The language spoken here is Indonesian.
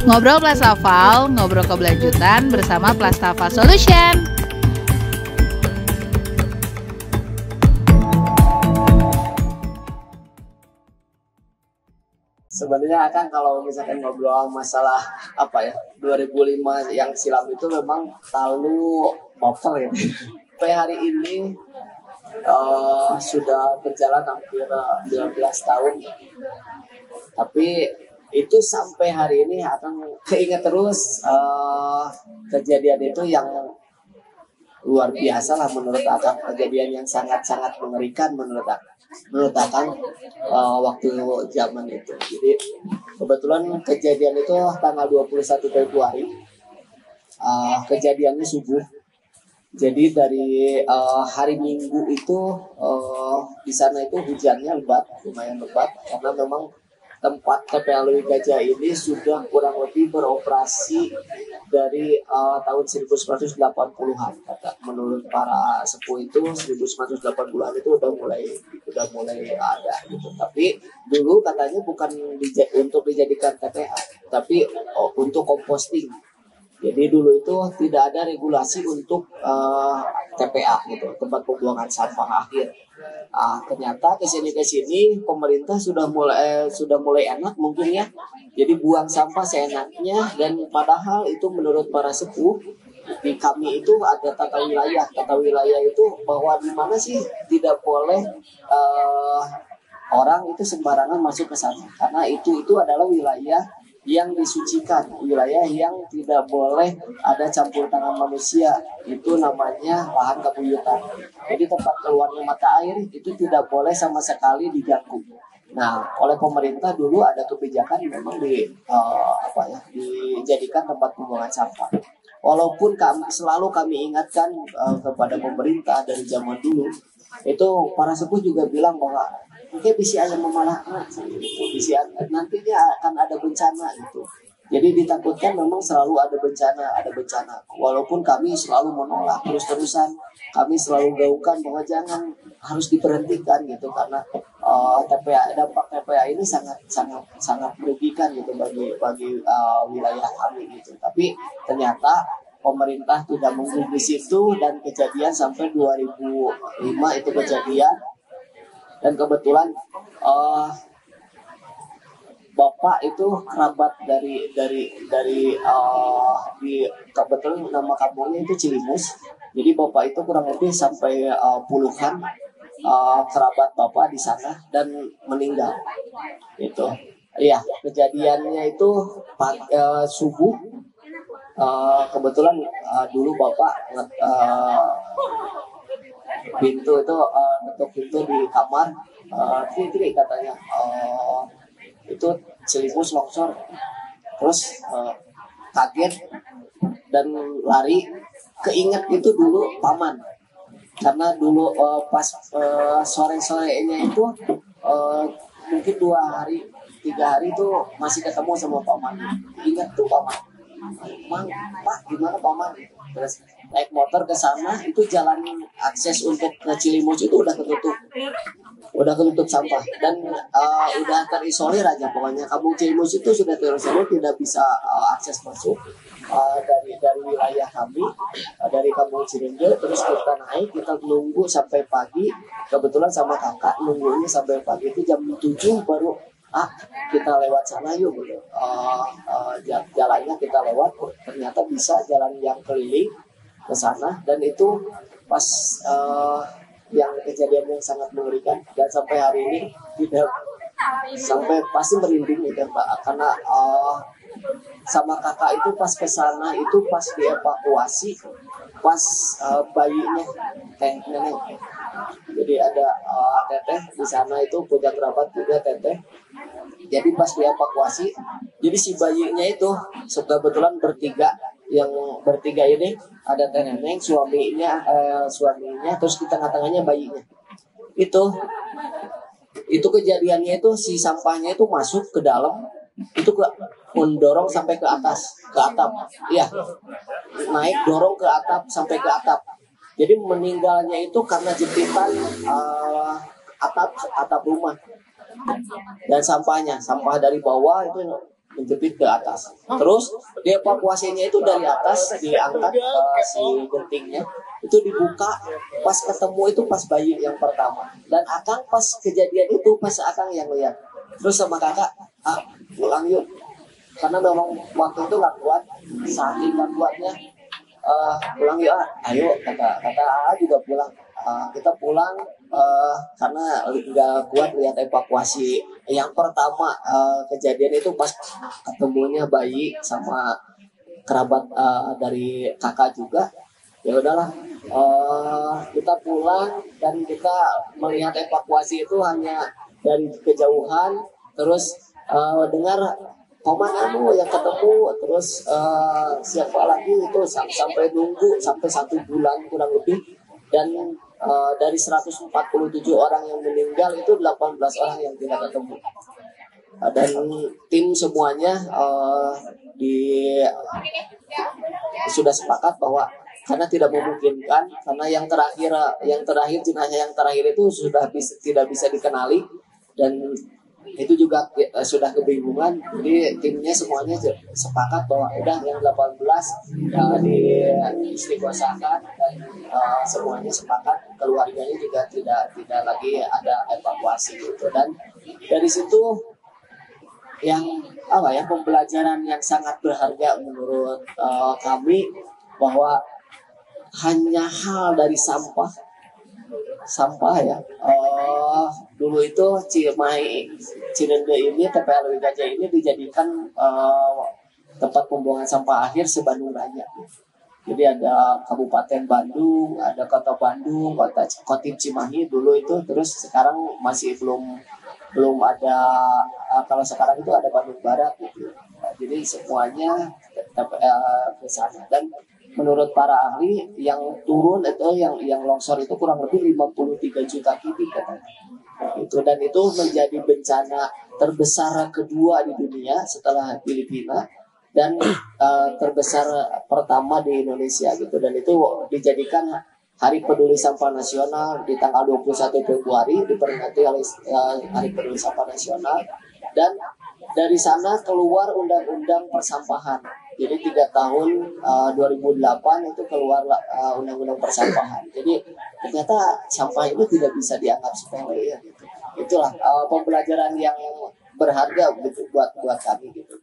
Ngobrol Plastafal, ngobrol keberlanjutan bersama Plastafal Solution. Sebenarnya kan kalau misalkan ngobrol masalah 2005 yang silam itu memang terlalu baper ya. Sampai hari ini sudah berjalan hampir 12 tahun. Tapi itu sampai hari ini akan keinget terus kejadian itu yang luar biasa lah menurut Akang, kejadian yang sangat-sangat mengerikan menurut Akang waktu zaman itu. Jadi kebetulan kejadian itu tanggal 21 Februari, kejadiannya subuh. Jadi dari hari Minggu itu di sana itu hujannya lebat, lumayan lebat karena memang tempat TPA Lewi Gajah ini sudah kurang lebih beroperasi dari tahun 1980-an. Menurut para sepuh itu 1980-an itu udah mulai ada gitu. Tapi dulu katanya bukan untuk dijadikan TPA, tapi untuk composting. Jadi dulu itu tidak ada regulasi untuk TPA gitu, tempat pembuangan sampah akhir. Ternyata kesini pemerintah sudah mulai enak mungkin ya. Jadi buang sampah seenaknya, dan padahal itu menurut para sepuh di kami itu ada tata wilayah. Tata wilayah itu bahwa di mana sih tidak boleh orang itu sembarangan masuk ke sana, karena itu adalah wilayah yang disucikan, wilayah yang tidak boleh ada campur tangan manusia. Itu namanya lahan kebuyutan. Jadi tempat keluarnya mata air itu tidak boleh sama sekali diganggu. Nah, oleh pemerintah dulu ada kebijakan memang dijadikan tempat pembuangan sampah. Walaupun selalu kami ingatkan kepada pemerintah dari zaman dulu, itu para sepuh juga bilang bahwa mungkin bisa aja memalahkan, bisa nantinya akan ada bencana gitu. Jadi ditakutkan memang selalu ada bencana. Walaupun kami selalu menolak terus-terusan, kami selalu gaungkan bahwa jangan, harus diberhentikan gitu, karena dampak TPA ini sangat merugikan gitu bagi wilayah kami gitu. Tapi ternyata pemerintah tidak menggubris itu, dan kejadian sampai 2005 itu kejadian. Dan kebetulan bapak itu kerabat dari kebetulan nama kampungnya itu Cilimus. Jadi bapak itu kurang lebih sampai puluhan kerabat bapak di sana dan meninggal. Itu, iya, kejadiannya itu subuh. Kebetulan dulu bapak pintu itu ketuk pintu di kamar, tri katanya, itu Cilimus longsor. Terus kaget dan lari, keinget itu dulu paman, karena dulu pas sore-sorenya itu mungkin 2 hari 3 hari itu masih ketemu sama paman. Ingat tuh paman, Pak gimana paman? Terus naik motor ke sana, itu jalan akses untuk ke Cilimus itu udah ketutup sampah, dan udah terisolir aja pokoknya. Kampung Cilimus itu sudah terisolir, tidak bisa akses masuk dari wilayah kami, dari Kampung Cirenje. Terus kita naik, kita nunggu sampai pagi. Kebetulan sama kakak nunggunya sampai pagi, itu jam 7 baru kita lewat sana yuk gitu. Jalannya kita lewat, ternyata bisa jalan yang keliling ke sana. Dan itu pas yang kejadian yang sangat mengerikan, dan sampai hari ini tidak, sampai pasti merinding gitu Pak, karena sama kakak itu pas ke sana itu pas dievakuasi, pas bayinya nenek. Jadi ada teteh di sana, itu punya kerabat juga teteh. Jadi pas dievakuasi, jadi si bayinya itu kebetulan bertiga. Yang bertiga ini ada teh neneng, suaminya, terus di tengah-tengahnya bayinya. Itu kejadiannya itu si sampahnya itu masuk ke dalam, itu mendorong sampai ke atap. Iya, naik dorong ke atap sampai ke atap. Jadi meninggalnya itu karena jempitan atap rumah. Dan sampah dari bawah itu menjepit ke atas. Terus dievakuasinya itu dari atas diangkat si gentingnya itu dibuka pas ketemu itu pas bayi yang pertama, dan akang pas kejadian itu pas akang yang lihat, terus sama kakak pulang yuk, karena memang waktu itu nggak kuat, saking nggak kuatnya pulang yuk ayo kata juga pulang. Kita pulang karena nggak kuat lihat evakuasi yang pertama. Kejadian itu pas ketemunya bayi sama kerabat dari kakak juga. Ya udahlah, kita pulang dan kita melihat evakuasi itu hanya dari kejauhan, terus dengar Koman yang ketemu, terus siapa lagi itu sampai nunggu sampai 1 bulan kurang lebih, dan dari 147 orang yang meninggal itu 18 orang yang tidak ketemu. Dan tim semuanya sudah sepakat bahwa karena tidak memungkinkan, karena yang terakhir jenazah yang terakhir itu tidak bisa dikenali, dan itu juga sudah kebingungan. Jadi timnya semuanya sepakat bahwa udah yang 18 diistiqosakan, dan semuanya sepakat, keluarganya juga tidak lagi ada evakuasi gitu. Dan dari situ yang pembelajaran yang sangat berharga menurut kami, bahwa hanya hal dari sampah ya. Dulu itu Cimahi Cinende ini, TPL Gajah ini dijadikan tempat pembuangan sampah akhir se-Bandung Raya. Jadi ada Kabupaten Bandung, ada Kota Bandung, Kotim Cimahi dulu itu, terus sekarang masih belum ada. Kalau sekarang itu ada Bandung Barat gitu. Jadi semuanya ke sana. Dan menurut para ahli yang turun itu yang longsor itu kurang lebih 53 juta kubik katanya. Dan itu menjadi bencana terbesar kedua di dunia setelah Filipina, dan terbesar pertama di Indonesia gitu. Dan itu dijadikan Hari Peduli Sampah Nasional di tanggal 21 Februari, diperingati oleh Hari Peduli Sampah Nasional. Dan dari sana keluar Undang-Undang Persampahan. Jadi 3 tahun 2008 itu keluar Undang-Undang Persampahan. Jadi ternyata sampah itu tidak bisa dianggap sepele ya gitu. Itulah pembelajaran yang berharga gitu buat kami gitu.